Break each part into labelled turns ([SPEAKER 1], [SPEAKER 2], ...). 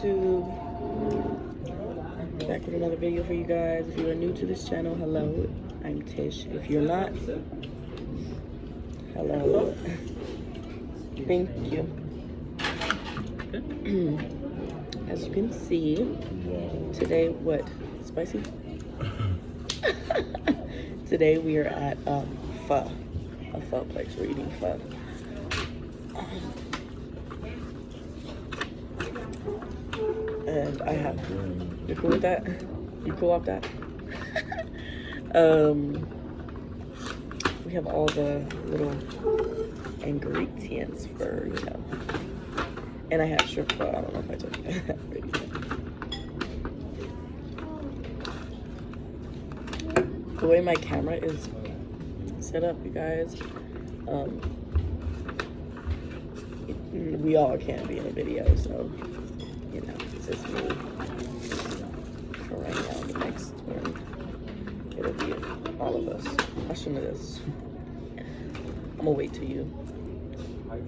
[SPEAKER 1] YouTube? Back with another video for you guys. If you are new to this channel, hello, I'm Tish. If you're not, hello. Thank you. As you can see, today, what? Spicy? Today we are at pho. A pho place. We're eating pho. And I have, you cool with that? You cool off that? We have all the little ingredients for, you know. And I have shrimp pho. I don't know if I told you that already. The way my camera is set up, you guys, we all can't be in a video, so, you know, it's just me. For right now, the next one, it'll be all of us. I shouldn't have this. I'm gonna wait till you. I'm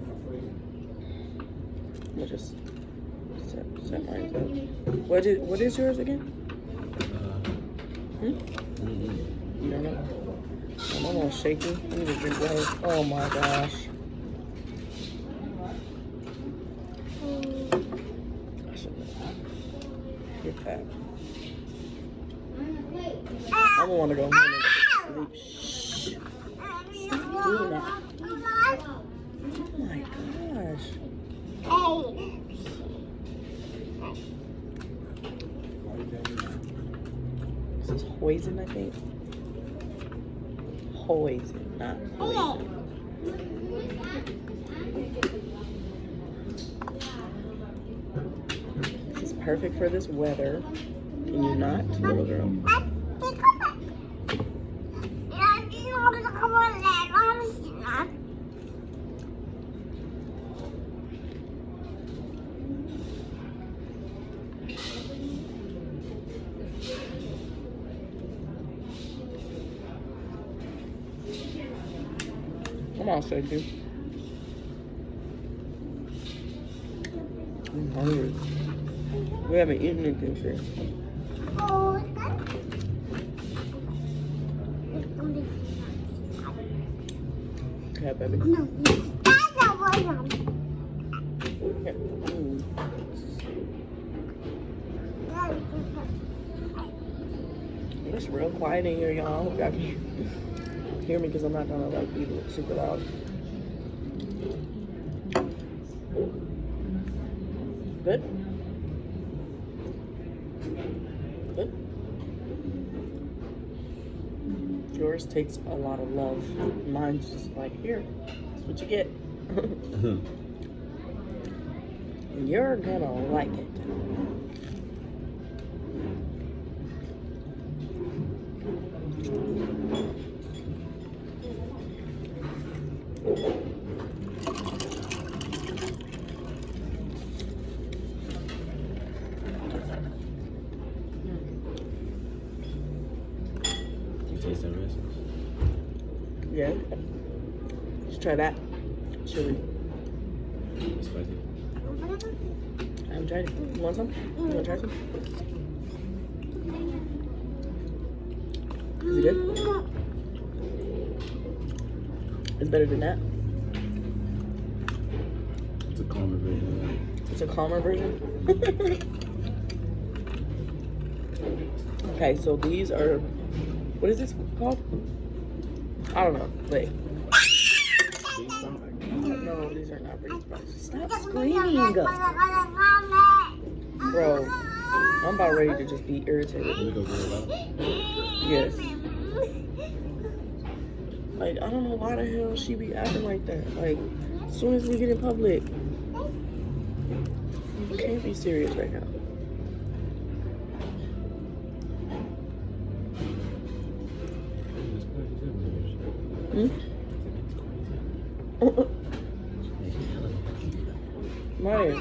[SPEAKER 1] gonna just set mine up. What is yours again? You don't know? I'm almost shaky. I need to drink water. Oh my gosh. I shouldn't have. Get that. I don't want to go home and sleep. Shh. Stop doing that. Oh my gosh. This is poison, I think. Poison, not poison. This is perfect for this weather. Can you not, little girl? Come on, Shaky. I'm hungry. We haven't eaten anything today. Okay, baby. No. It's real quiet in here, y'all. I hope y'all can hear me because I'm not gonna like be super loud. Good? Good? Yours takes a lot of love. Mine's just like, here, that's what you get. And you're gonna like it. Yeah. Let's try that. Chili.
[SPEAKER 2] Spicy.
[SPEAKER 1] I haven't tried it. You want some? You want to try some? Is it good? It's better than that?
[SPEAKER 2] It's a calmer version.
[SPEAKER 1] It's a calmer version? Okay, so these are, what is this called? I don't know. Wait. No, these are not breeze sprouts. Stop screaming. Bro, I'm about ready to just be irritated. Yes. Like, I don't know why the hell she be acting like that. Like, as soon as we get in public, you can't be serious right now. Right.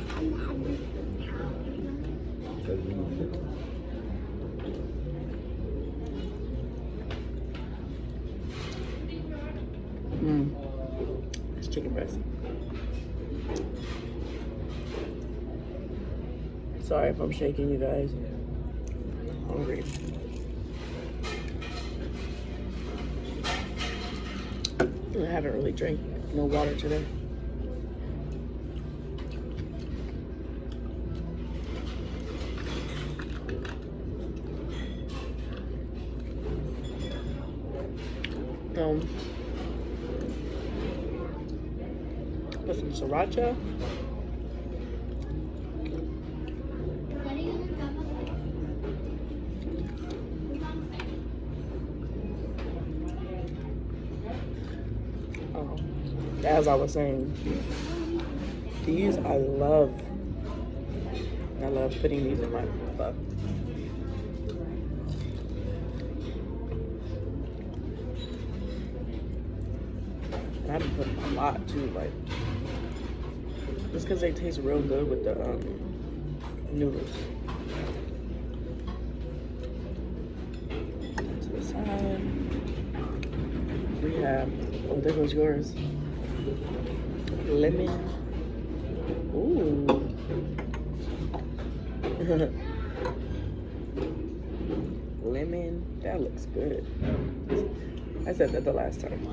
[SPEAKER 1] It's chicken breast. Sorry if I'm shaking you guys. I'm hungry. I haven't really drank no water today. Put some sriracha. As I was saying, these I love putting these in my butt. And I've been putting a lot too, like, just because they taste real good with the noodles. To the side, we have, oh, there goes yours. Lemon. Ooh. Lemon. That looks good. I said that the last time.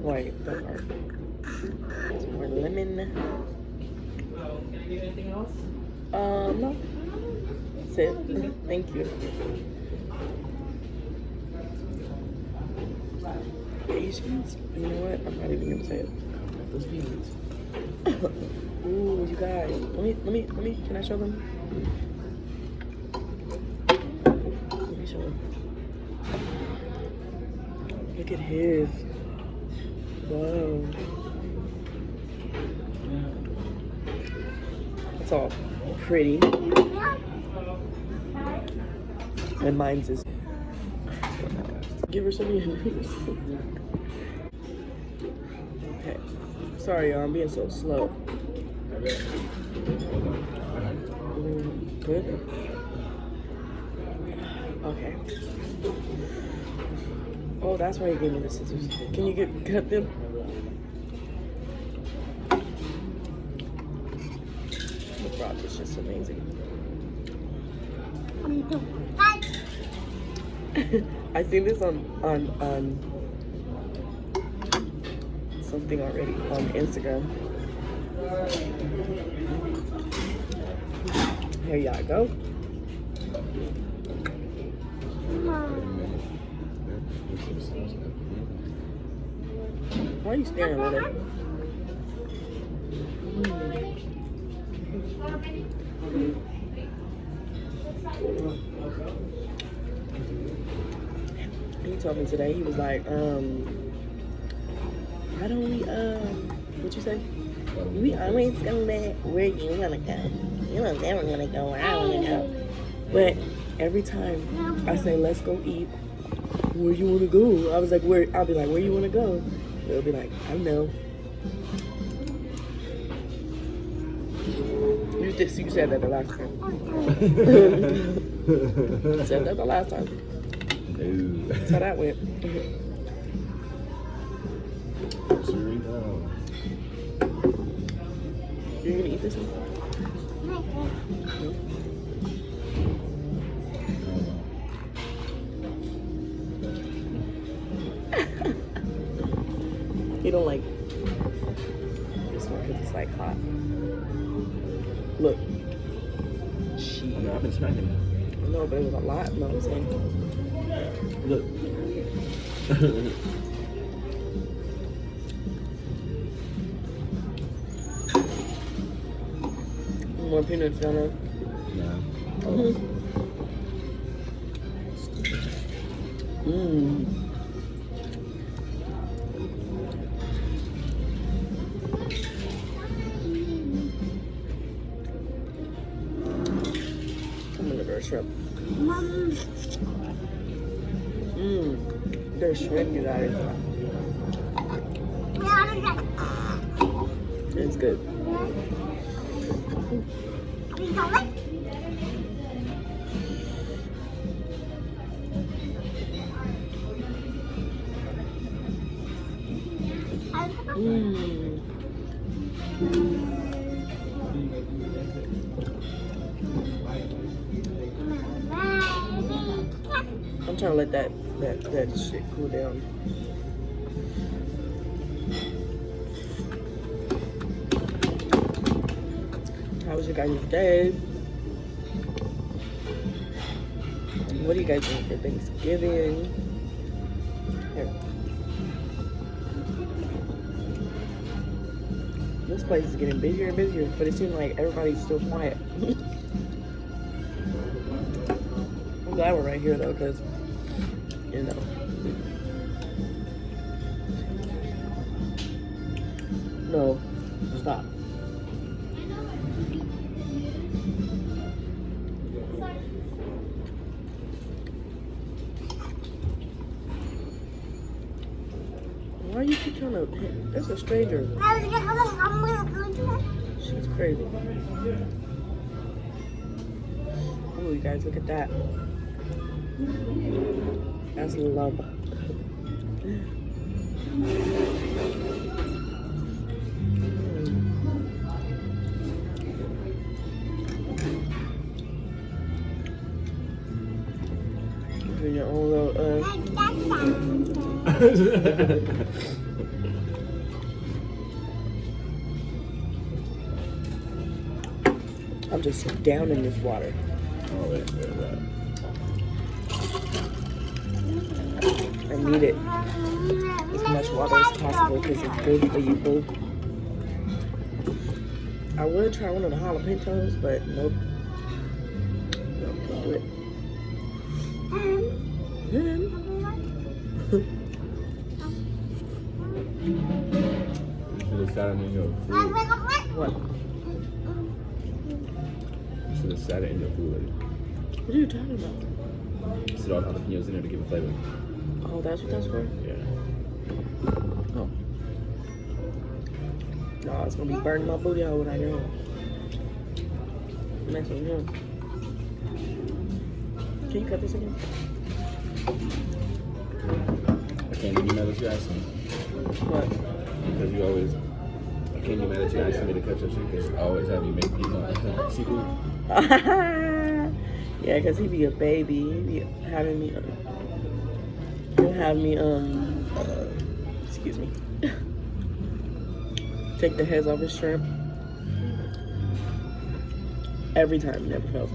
[SPEAKER 1] Wait, that part. Some more lemon.
[SPEAKER 3] Can I do anything else?
[SPEAKER 1] No. That's it. Thank you. Asians. You know what? I'm not even gonna say it.
[SPEAKER 2] Those beans.
[SPEAKER 1] Ooh, you guys. Let me. Can I show them? Let me show them. Look at his. Whoa. It's all pretty. And mine's is. Give her some of your noodles. Okay. Sorry, y'all. I'm being so slow. Good. Okay. Oh, that's why you gave me the scissors. Can you cut them? The broth is just amazing. I seen this on something already on Instagram. Here y'all go. Why are you staring at it? He told me today, he was like, why don't we, what you say? We always go back where you wanna go. You don't never wanna go where I wanna go. But every time I say, let's go eat, where you wanna go? I was like, where? I'll be like, where you wanna go? They'll be like, I know. You said that the last time. You said that the last time.
[SPEAKER 2] No.
[SPEAKER 1] That's how that went. You're gonna eat this one? You don't like this one because it's like hot. Look.
[SPEAKER 2] No, I've been smacking it.
[SPEAKER 1] No, but it was a lot. No, I'm saying.
[SPEAKER 2] Look.
[SPEAKER 1] More peanuts down there.
[SPEAKER 2] Nah.
[SPEAKER 1] Mmm. I'm gonna go shrimp. Mmm. There's shrimp, you guys. It's good. Mmm. trying to let that shit cool down. How was your guys' day? What do you guys doing for Thanksgiving? Here. This place is getting busier and busier, but it seems like everybody's still quiet. I'm glad we're right here though, because, you know. No, stop. Why you keep trying to? That's a stranger. She's crazy. Oh, you guys, look at that. That's love. Doing your own little I'm just down in this water.
[SPEAKER 2] Oh, wait.
[SPEAKER 1] I need it as much water as possible because it's good for you, boo. I would try one of the jalapenos, but nope. Nope, can't do it.
[SPEAKER 2] You should have sat in your food.
[SPEAKER 1] What?
[SPEAKER 2] You should have sat it in your food.
[SPEAKER 1] What are you talking about?
[SPEAKER 2] Sit all the jalapenos in there to give it flavor.
[SPEAKER 1] Oh, that's what that's for?
[SPEAKER 2] Yeah.
[SPEAKER 1] Oh. No, it's gonna be burning my booty hole when I get home. Next one, yeah. Can you cut this again?
[SPEAKER 2] I can't be mad at you asking.
[SPEAKER 1] What?
[SPEAKER 2] Because you always, I can't be mad at you asking me to cut your shit because I always have you make seafood.
[SPEAKER 1] Yeah, because he be a baby. He be having me, he'll have me, excuse me, take the heads off his shrimp. Every time, never fails.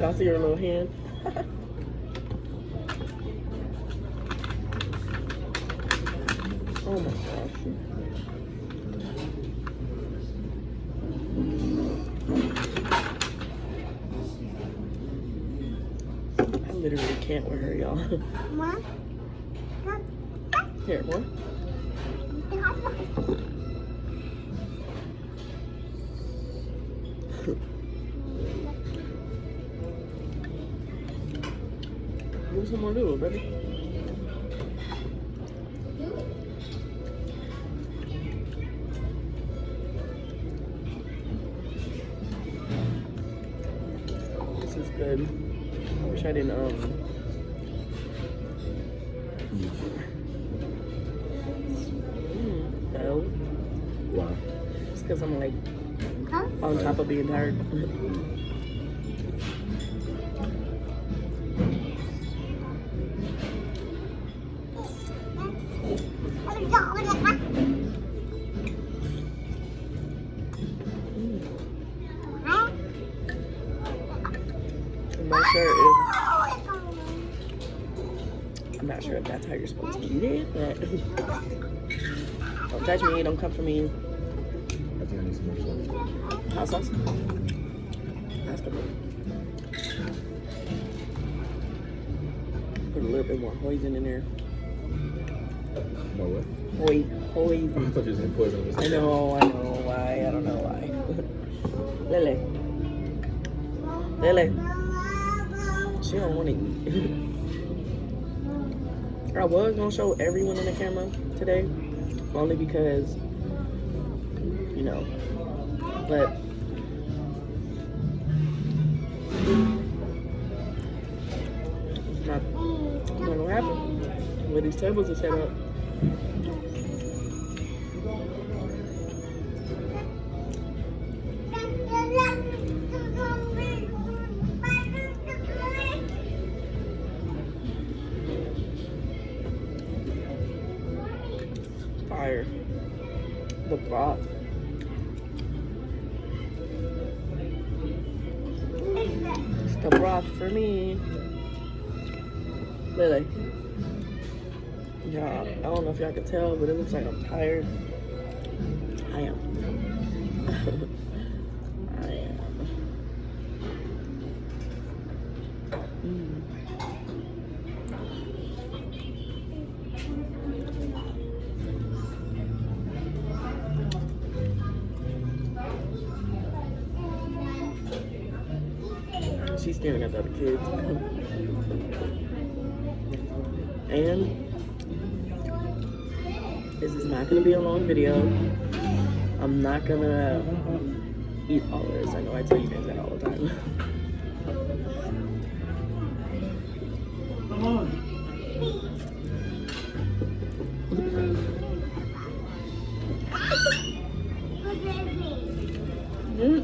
[SPEAKER 1] Y'all see her little hand? Oh my gosh. I literally can't with her, y'all. Here, what? Give me some more noodles, baby. This is good. I wish I didn't, no.
[SPEAKER 2] Wow.
[SPEAKER 1] It's because I'm like on top of being tired. I'm not sure if that's how you're supposed to eat it, but don't judge me, don't come for me.
[SPEAKER 2] I think I need some more sauce.
[SPEAKER 1] Hot sauce? That's good. Put a little bit more poison in there.
[SPEAKER 2] More what?
[SPEAKER 1] Poison.
[SPEAKER 2] I thought you were saying poison.
[SPEAKER 1] I know why. I don't know why. Lily. She don't want to eat. I was gonna show everyone in the camera today, only because, you know, but it's not gonna happen. these tables are set up. Fire. The broth. It's the broth for me. Lily. Yeah, I don't know if y'all can tell, but it looks like I'm tired. I am. I am. She's staring at the other kids. And this is not going to be a long video. I'm not going to eat all of this. I know I tell you guys that all the time.
[SPEAKER 3] Come on.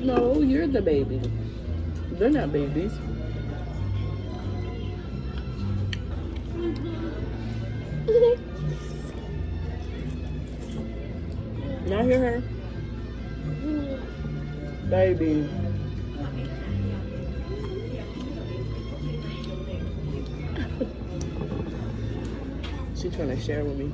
[SPEAKER 1] No, you're the baby. They're not babies. Y'all hear her? Baby. She's trying to share with me.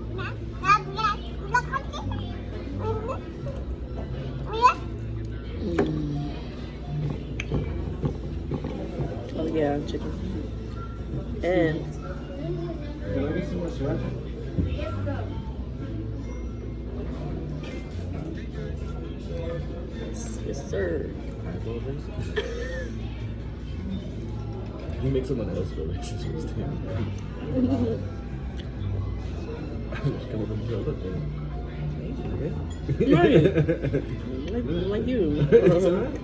[SPEAKER 1] Oh yeah, chicken. And yes, sir.
[SPEAKER 2] You make someone else feel racist. Come up and go, look,
[SPEAKER 1] Right. Like you.
[SPEAKER 2] It's alright.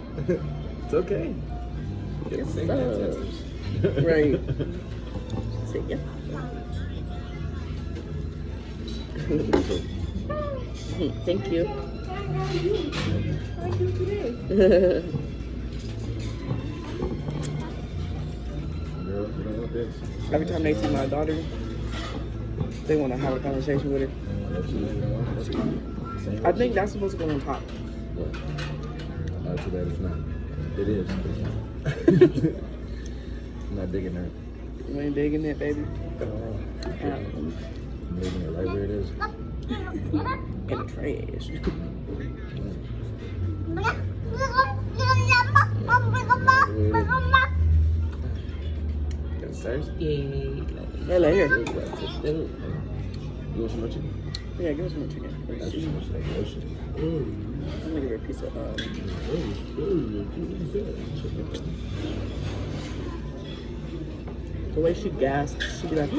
[SPEAKER 2] It's okay.
[SPEAKER 1] Yes, sir. Right. Say yes. Thank you.
[SPEAKER 2] Girl, you don't want this.
[SPEAKER 1] Every time they see my daughter, they want to have a conversation with her. I think that's supposed to go on top.
[SPEAKER 2] Too bad it's not. It is. But it's not. I'm not digging that.
[SPEAKER 1] You ain't digging it, baby.
[SPEAKER 2] I'm leaving it right where it is.
[SPEAKER 1] In the trash.
[SPEAKER 2] Downstairs?
[SPEAKER 1] Yay. Hey, like here.
[SPEAKER 2] You want some more chicken?
[SPEAKER 1] Yeah, give us more chicken.
[SPEAKER 2] That's just much like lotion.
[SPEAKER 1] I'm gonna give her a piece of the way she gasped, she'd be like,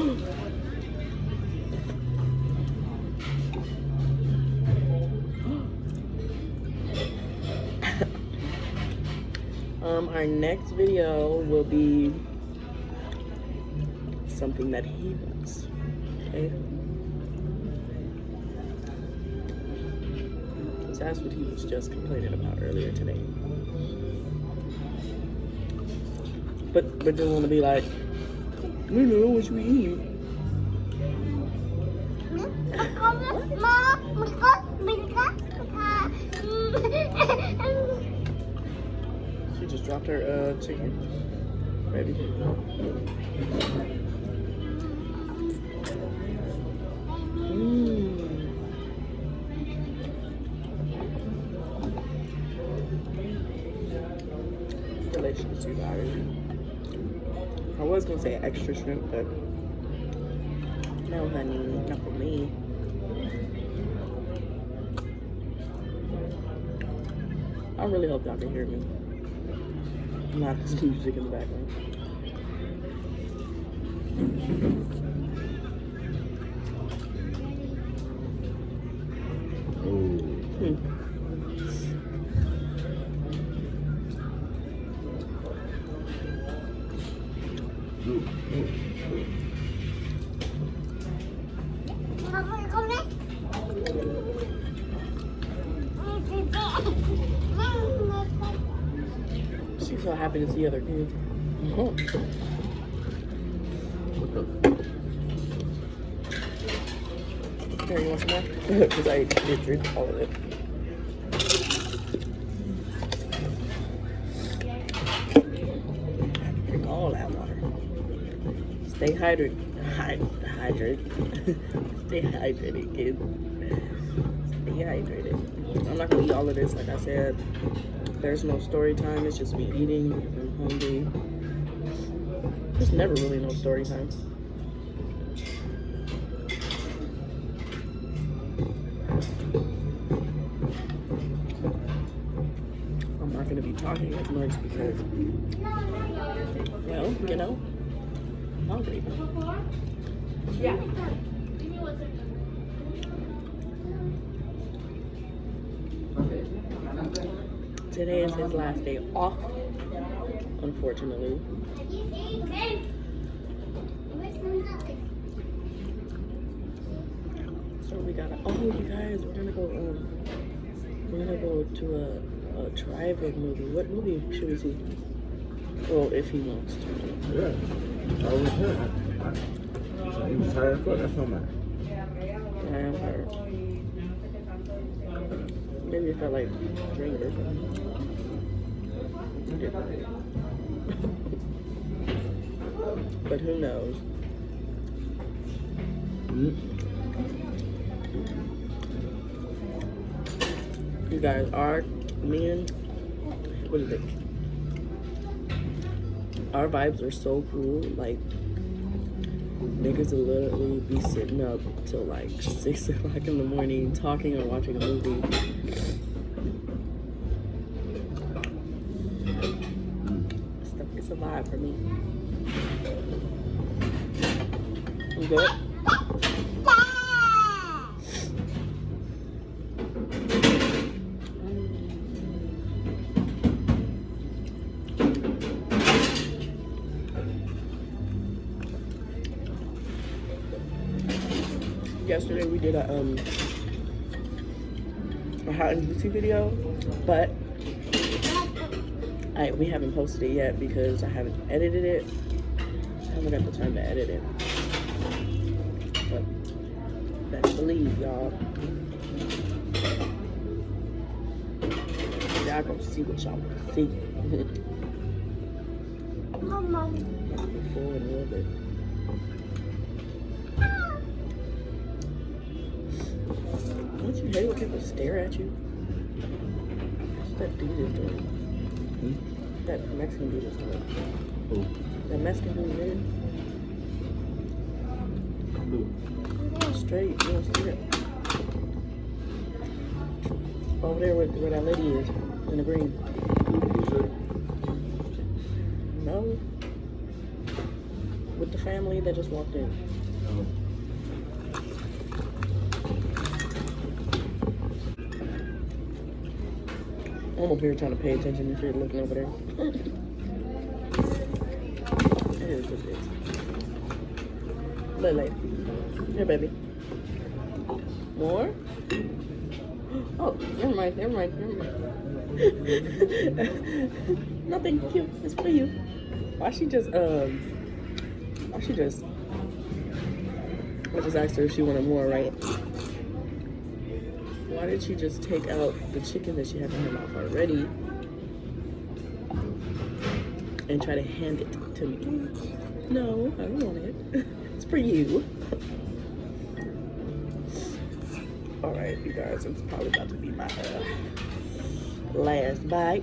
[SPEAKER 1] our next video will be something that he wants. Okay? So that's what he was just complaining about earlier today. But just want to be like, you know what you eat. She just dropped her chicken, baby. Delicious, you guys. I was gonna say extra shrimp, but no, honey, not for me. I really hope y'all can hear me. Not this music in the background. She's so happy to see other kids.
[SPEAKER 2] What the?
[SPEAKER 1] Here, you want some more? Because I did drink all of it. Drink all that water. Stay hydrated. Hydrated. Stay hydrated, kids. Stay hydrated. I'm not gonna eat all of this, like I said. There's no story time. It's just me eating. I'm hungry. There's never really no story time. I'm not gonna be talking as much because, well, you know, I'm hungry.
[SPEAKER 3] Yeah.
[SPEAKER 1] Today is his last day off, unfortunately. So we gotta, oh, you guys, we're gonna go to a drive-in movie. What movie should we see? Well, if he wants to.
[SPEAKER 2] Yeah. I was here. He was tired for that's not mine.
[SPEAKER 1] I am tired. Maybe if I like drink or something. But who knows? You guys are what is it? Our vibes are so cool. Like, niggas will literally be sitting up till like 6 o'clock in the morning talking or watching a movie. It's a vibe for me. You good? Yesterday we did a hot and juicy video, but we haven't posted it yet because I haven't edited it. I haven't got the time to edit it. But best believe, y'all. Y'all gonna see what y'all want to see.
[SPEAKER 4] Mama.
[SPEAKER 1] Before in a little bit. Don't you hate when people stare at you? What's that dude is doing? That Mexican dude is doing.
[SPEAKER 2] Who?
[SPEAKER 1] That Mexican dude is straight, you don't see it. Over there where that lady is, in the green. No. With the family that just walked in. I'm over here trying to pay attention and shit, looking over there. It is what it is. Little lady. Here, baby. More? Oh, never mind. No, thank you. It's for you. I just asked her if she wanted more, right? Why did she just take out the chicken that she had in her mouth already and try to hand it to me? No, I don't want it. It's for you. Alright, you guys, it's probably about to be my last bite.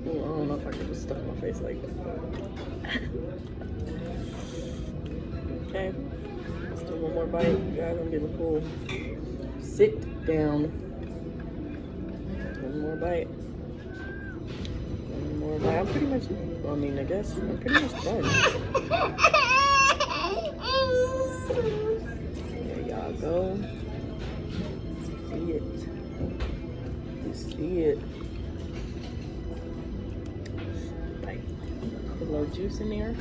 [SPEAKER 1] Oh, I don't know if I can just stuff my face like that. Okay. Let's do one more bite. You guys, I'm getting full. Sit down. One more bite. One more bite. I'm pretty much, I mean, I guess I'm pretty much done. There y'all go. See it. You see it. Like, a little juice in there.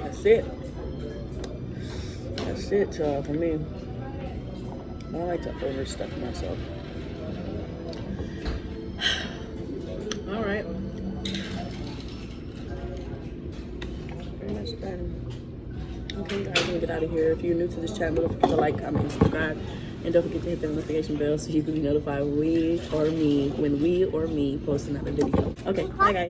[SPEAKER 1] That's it. That's it, y'all, for me. I don't like to overstuff myself. All right. Pretty much done. Okay, guys, I'm gonna get out of here. If you're new to this channel, don't forget to like, comment, and subscribe. And don't forget to hit the notification bell so you can be notified when we or me post another video. Okay, bye guys.